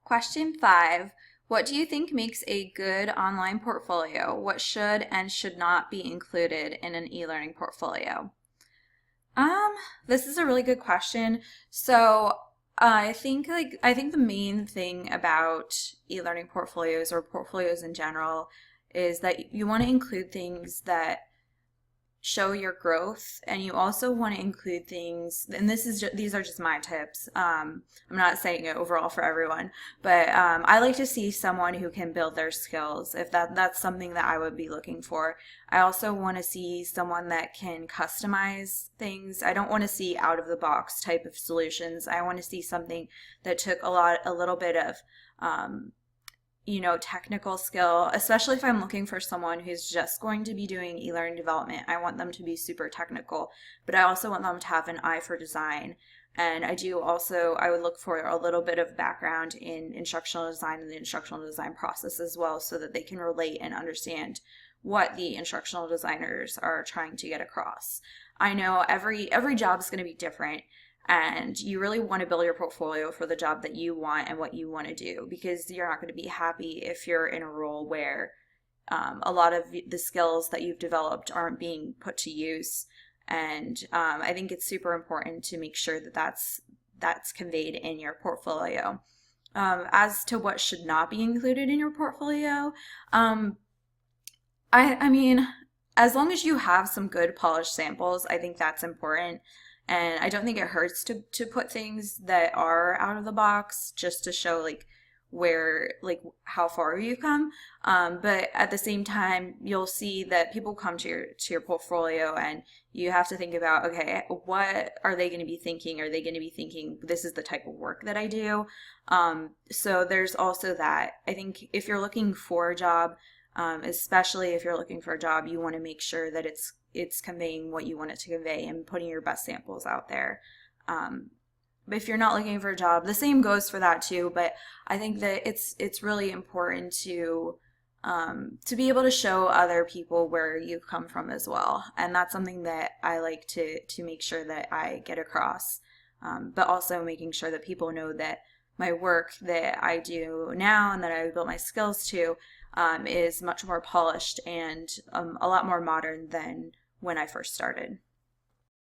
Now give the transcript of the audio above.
Question 5. What do you think makes a good online portfolio? What should and should not be included in an e-learning portfolio? Um, this is a really good question. So, I think the main thing about e-learning portfolios or portfolios in general is that you want to include things that show your growth, and you also want to include things, and these are just my tips. I'm not saying it overall for everyone, but I like to see someone who can build their skills, if that's something that I would be looking for. I also want to see someone that can customize things. I don't want to see out of the box type of solutions. I want to see something that took a little bit of technical skill, especially if I'm looking for someone who's just going to be doing e-learning development. I want them to be super technical, but I also want them to have an eye for design. And I would look for a little bit of background in instructional design and the instructional design process as well, so that they can relate and understand what the instructional designers are trying to get across. I know every job is going to be different, and you really want to build your portfolio for the job that you want and what you want to do, because you're not going to be happy if you're in a role where a lot of the skills that you've developed aren't being put to use. And I think it's super important to make sure that that's conveyed in your portfolio. As to what should not be included in your portfolio, I mean, as long as you have some good polished samples, I think that's important. And I don't think it hurts to put things that are out of the box, just to show how far you've come. But at the same time, you'll see that people come to your portfolio, and you have to think about, okay, what are they going to be thinking? Are they going to be thinking this is the type of work that I do? So there's also that. I think if you're looking for a job, especially if you're looking for a job, you want to make sure that it's conveying what you want it to convey and putting your best samples out there. But if you're not looking for a job, the same goes for that too. But I think that it's really important to be able to show other people where you've come from as well, and that's something that I like to make sure that I get across. But also making sure that people know that my work that I do now and that I built my skills to is much more polished and a lot more modern than when I first started.